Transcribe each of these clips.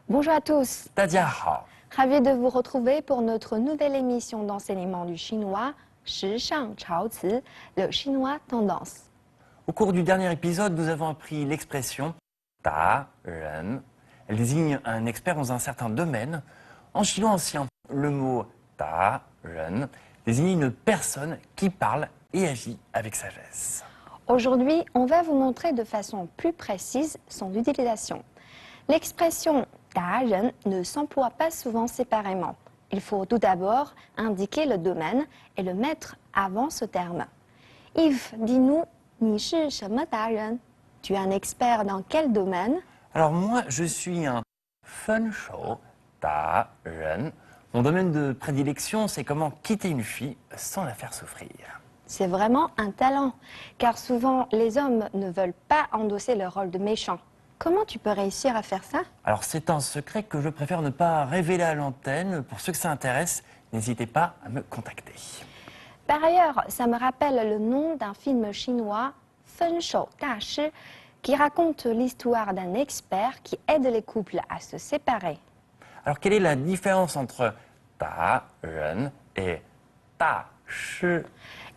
Bonjour à tous, 大家好， ravi de vous retrouver pour notre nouvelle émission d'enseignement du chinois, 时尚潮词, le chinois tendance. Au cours du dernier épisode, nous avons appris l'expression ta ren. Elle désigne un expert dans un certain domaine. En chinois ancien, le mot ta ren désigne une personne qui parle et agit avec sagesse. Aujourd'hui, on va vous montrer de façon plus précise son utilisation. L'expression 达人 ne s'emploie pas souvent séparément. Il faut tout d'abord indiquer le domaine et le mettre avant ce terme. Yves, dis-nous, 你是什么达人? Tu es un expert dans quel domaine? Alors moi, je suis un fun show ta ren. Mon domaine de prédilection, c'est comment quitter une fille sans la faire souffrir. C'est vraiment un talent, car souvent les hommes ne veulent pas endosser le rôle de méchant. Comment tu peux réussir à faire ça? Alors c'est un secret que je préfère ne pas révéler à l'antenne. Pour ceux que ça intéresse, n'hésitez pas à me contacter. Par ailleurs, ça me rappelle le nom d'un film chinois, 分手大师, qui raconte l'histoire d'un expert qui aide les couples à se séparer. Alors quelle est la différence entre ta ren et ta shi?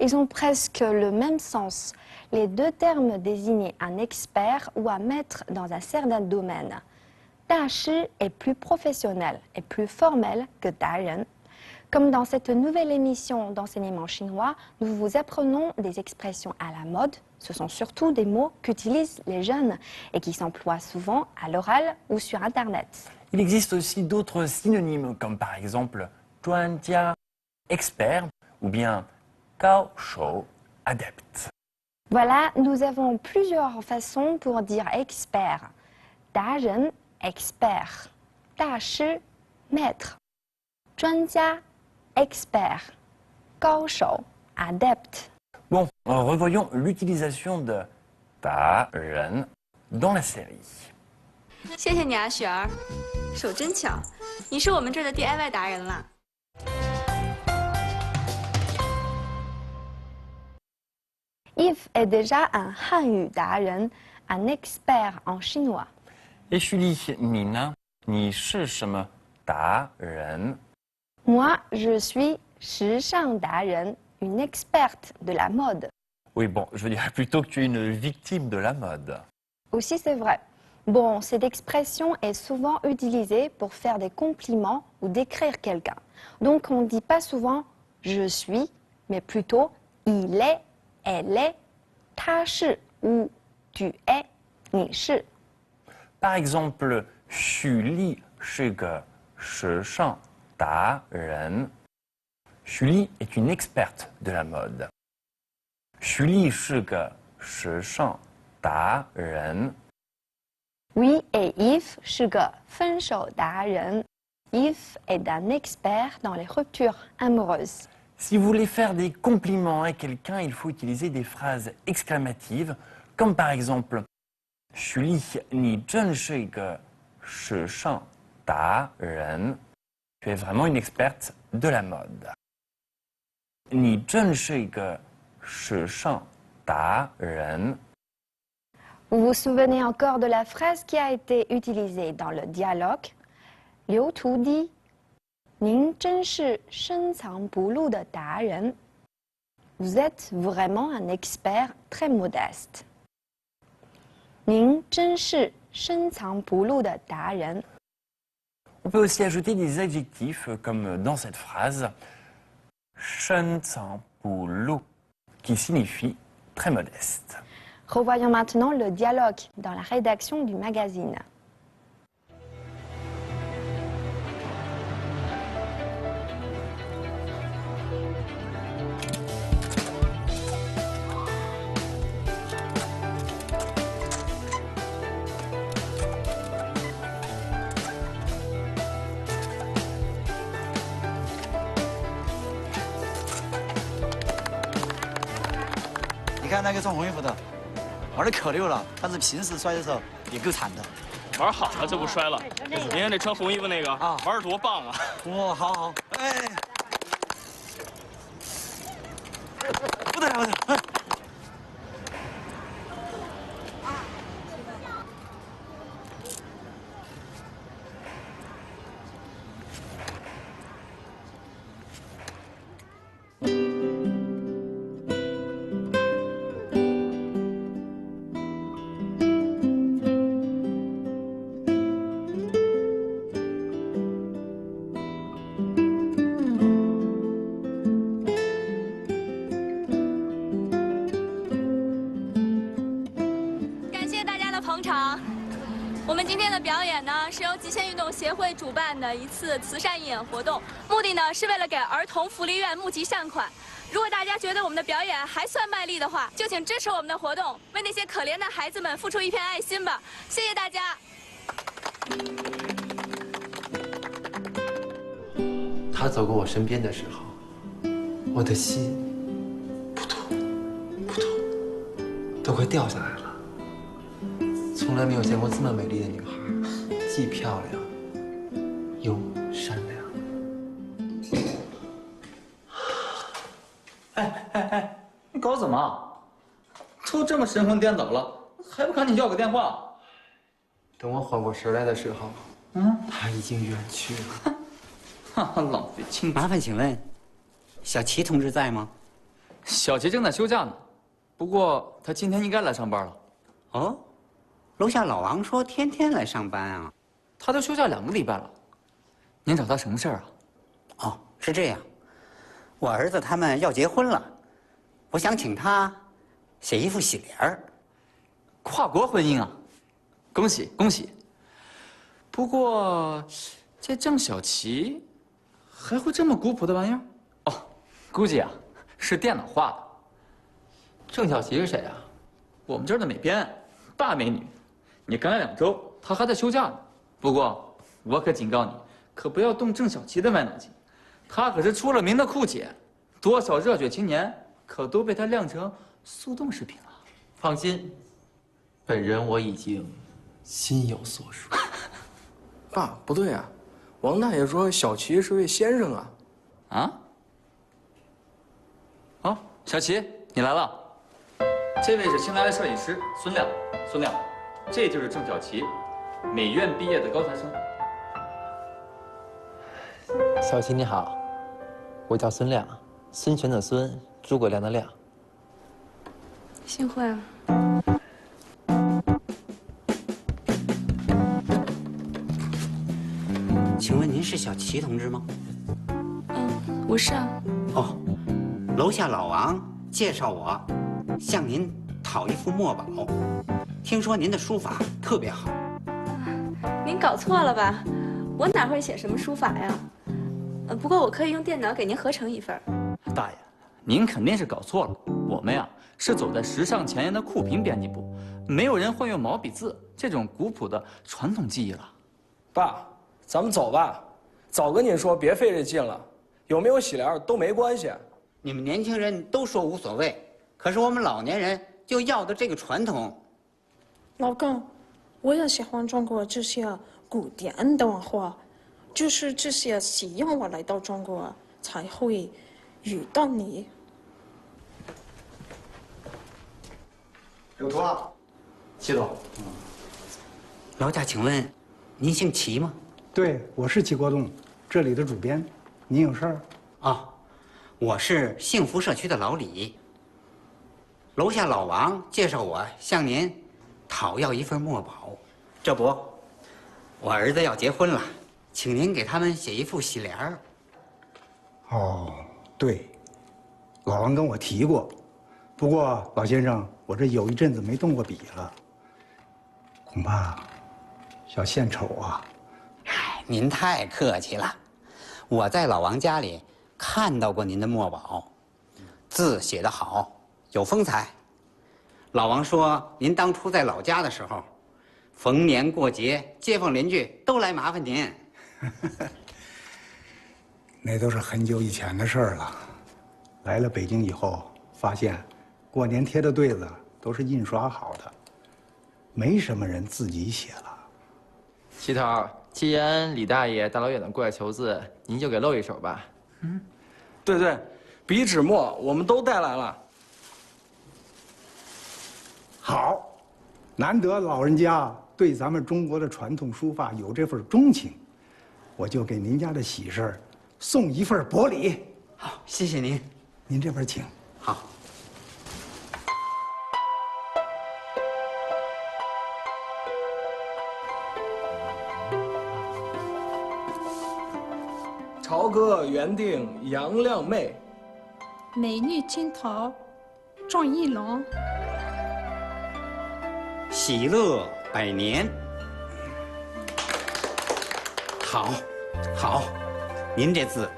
Ils ont presque le même sens. Les deux termes désignent un expert ou un maître dans un certain domaine. 大师 est plus professionnel et plus formel que 达人. Comme dans cette nouvelle émission d'enseignement chinois, nous vous apprenons des expressions à la mode. Ce sont surtout des mots qu'utilisent les jeunes et qui s'emploient souvent à l'oral ou sur Internet. Il existe aussi d'autres synonymes comme par exemple 专家, expert, ou bien 高手, adepte. Voilà, nous avons plusieurs façons pour dire expert. 达人, expert. 大师, maître. 专家, expert. 高手, adepte. Bon, revoyons l'utilisation de ta ren dans la série. 谢谢你啊，雪儿，手真巧，你是我们这儿的 DIY 达人了。 Yves est déjà un hanyu 达人, un expert en chinois. Et Julie, 你呢？你是什么达人？ Moi, je suis 时尚达人, une experte de la mode. Oui, bon, je dirais plutôt que tu es une victime de la mode. Aussi, c'est vrai. Bon, cette expression est souvent utilisée pour faire des compliments ou décrire quelqu'un. Donc, on ne dit pas souvent « je suis », mais plutôt « il est »,« elle est »,« ta shi » ou « tu es »,« ni shi ». Par exemple, Julie 是个时尚达人. Julie est une experte de la mode. Julie 是个时尚达人. Oui, et Yves 是个分手达人. Yves est un expert dans les ruptures amoureuses. Si vous voulez faire des compliments à quelqu'un, il faut utiliser des phrases exclamatives, comme par exemple Julie, 你真是个时尚达人. Tu es vraiment une experte de la mode. 你真是个时尚达人. Vous vous souvenez encore de la phrase qui a été utilisée dans le dialogue? Liu Tu dit « 您真是深藏不露的达人. » Vous êtes vraiment un expert très modeste. 您真是深藏不露的达人. On peut aussi ajouter des adjectifs comme dans cette phrase 深藏不露 qui signifie très modeste. Revoyons maintenant le dialogue dans la rédaction du magazine. 你看那个穿红衣服的，玩的可溜了，但是平时摔的时候也够惨的。玩好了就不摔了。你看这穿红衣服那个啊玩的多棒啊！哇，好好，哎，不得了，不得了！表演呢，是由极限运动协会主办的一次慈善义演活动，目的呢是为了给儿童福利院募集善款。如果大家觉得我们的表演还算卖力的话，就请支持我们的活动，为那些可怜的孩子们付出一片爱心吧。谢谢大家。他走过我身边的时候，我的心扑通扑通都快掉下来了。从来没有见过这么美丽的女孩，既漂亮又善良。你搞什么？都这么神魂颠倒了，还不赶紧要个电话？等我缓过神来的时候，他已经远去了。哈哈，浪费青春。麻烦请问，小齐同志在吗？小齐正在休假呢，不过他今天应该来上班了。哦，楼下老王说天天来上班啊。他都休假2个礼拜了，您找他什么事儿啊？哦，是这样，我儿子他们要结婚了，我想请他写一副喜联儿。跨国婚姻啊，恭喜恭喜！不过，这郑小琪还会这么古朴的玩意儿？哦，估计啊是电脑画的。郑小琪是谁啊？我们这儿的美编，大美女。你刚来2周，她还在休假呢。不过，我可警告你，可不要动郑小琪的歪脑筋。她可是出了名的酷姐，多少热血青年可都被她晾成速冻食品了。放心，本人我已经心有所属。爸，不对啊，王大爷说小齐是位先生啊。啊？哦，小齐，你来了。这位是新来的摄影师孙亮，孙亮，这就是郑小琪，美院毕业的高材生。小齐你好，我叫孙亮，孙权的孙，诸葛亮的亮。幸会了。请问您是小齐同志吗？我是啊。哦，楼下老王介绍我向您讨一幅墨宝，听说您的书法特别好。您搞错了吧？我哪会写什么书法呀？不过我可以用电脑给您合成一份。大爷，您肯定是搞错了。我们呀是走在时尚前沿的酷评编辑部，没有人会用毛笔字这种古朴的传统技艺了。爸，咱们走吧。早跟你说别费这劲了，有没有喜联都没关系。你们年轻人都说无所谓，可是我们老年人就要的这个传统。老公，我也喜欢中国这些古典的文化，就是这些需要我来到中国才会遇到你。有图啊，齐总。劳驾，请问您姓齐吗？对，我是齐国栋，这里的主编。您有事儿？哦，我是幸福社区的老李。楼下老王介绍我向您讨要一份墨宝，这不，我儿子要结婚了，请您给他们写一副喜联儿。哦，对，老王跟我提过，不过老先生，我这有一阵子没动过笔了，恐怕小献丑啊。哎，您太客气了，我在老王家里看到过您的墨宝，字写得好，有风采。老王说，您当初在老家的时候，逢年过节，街坊邻居都来麻烦您。那都是很久以前的事儿了。来了北京以后，发现过年贴的对子都是印刷好的，没什么人自己写了。齐头，既然李大爷大老远的过来求字，您就给露一手吧。对对，笔纸墨我们都带来了。好，难得老人家对咱们中国的传统书法有这份钟情，我就给您家的喜事儿送一份薄礼。好，谢谢您。您这边请。好。朝歌原定杨亮妹，美女金桃，张一龙。喜乐百年。好，好，您这字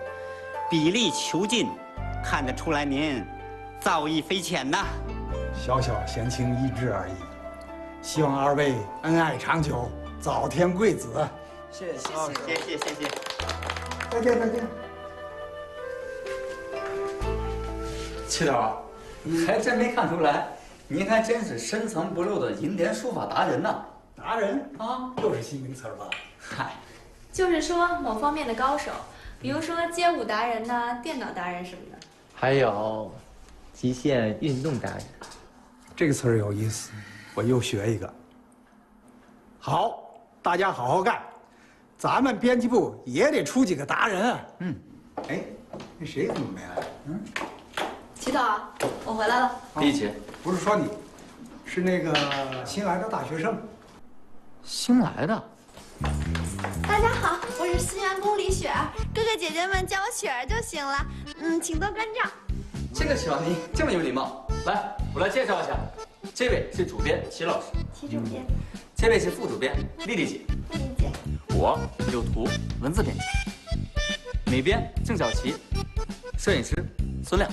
笔力遒劲，看得出来您造诣非浅呐。小小闲情逸致而已，希望二位恩爱长久，早添贵子。谢谢。再见再见。齐头，还真没看出来，您还真是深藏不露的楹联书法达人呐！达人啊，又是新名词吧？嗨，就是说某方面的高手，比如说街舞达人呐、电脑达人什么的。还有极限运动达人。这个词儿有意思，我又学一个。好，大家好好干，咱们编辑部也得出几个达人啊。哎，那谁怎么没来？齐头，我回来了。李姐，不是说你，是那个新来的大学生。新来的。大家好，我是新员工李雪儿，哥哥姐姐们叫我雪儿就行了。请多关照。这个小妮这么有礼貌，来，我来介绍一下，这位是主编齐老师，齐主编，这位是副主编丽丽姐，丽丽姐，我柳图文字编辑，美编郑小琪，摄影师孙亮。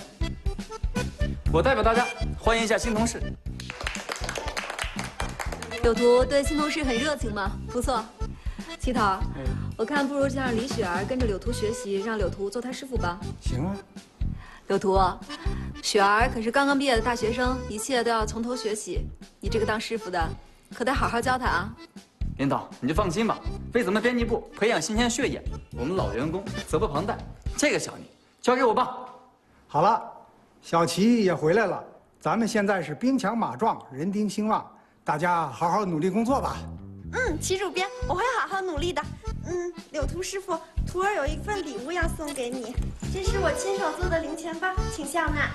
我代表大家欢迎一下新同事。柳图对新同事很热情吗？不错。齐头，我看不如就让李雪儿跟着柳图学习，让柳图做她师傅吧。行啊。柳图，雪儿可是刚刚毕业的大学生，一切都要从头学习。你这个当师傅的，可得好好教她啊。领导，你就放心吧，为咱们编辑部培养新鲜血液，我们老员工责不旁贷。这个小妮交给我吧。好了，小齐也回来了，咱们现在是兵强马壮，人丁兴旺，大家好好努力工作吧。齐主编，我会好好努力的。柳图师傅，徒儿有一份礼物要送给你，这是我亲手做的零钱包，请笑纳。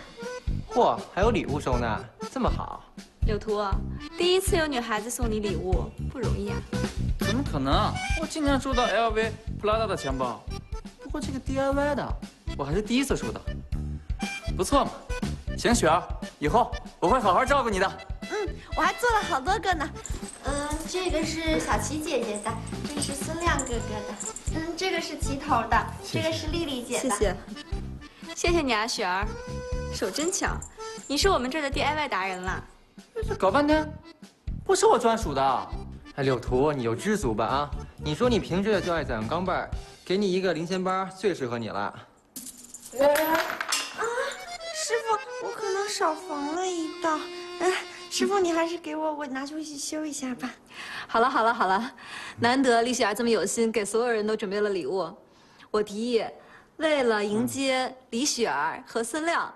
嚯，还有礼物收纳，这么好。柳图，第一次有女孩子送你礼物，不容易啊。怎么可能？我经常收到 LV、普拉达的钱包，不过这个 DIY 的，我还是第一次收到。不错嘛，行，雪儿，以后我会好好照顾你的。我还做了好多个呢。这个是小琪姐姐的，这是孙亮哥哥的，这个是齐头的，这个是丽丽姐的。谢谢，谢谢你啊，雪儿，手真巧，你是我们这儿的 DIY 达人了。这搞半天，不是我专属的。哎，柳图，你就知足吧啊！你说你平时就爱攒钢镚儿，给你一个零钱包最适合你了。师傅，我可能少缝了一道。师傅，你还是给我拿出去修一下吧。好了，难得李雪儿这么有心，给所有人都准备了礼物。我提议，为了迎接李雪儿和孙亮，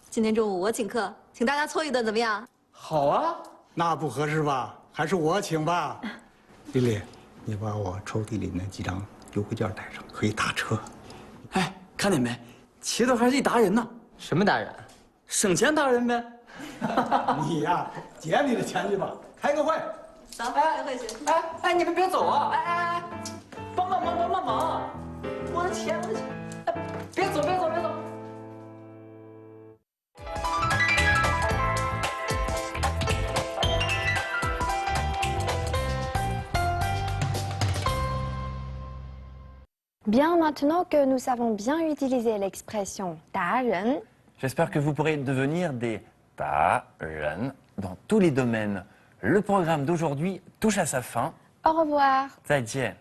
今天中午我请客，请大家凑一顿，怎么样？好啊，那不合适吧？还是我请吧。丽丽，你把我抽屉里那几张优惠券带上，可以打车。哎，看见没？齐头还是一达人呢。什么达人？省钱达人呗。你呀，捡你的钱去吧，开个会。走，开会去。哎，你们别走啊！哎，帮忙！我的钱，哎，别走！Bien, maintenant que nous savons bien utiliser l'expression 达人, j'espère que vous pourrez devenir des 达人 dans tous les domaines. Le programme d'aujourd'hui touche à sa fin. Au revoir. 再见。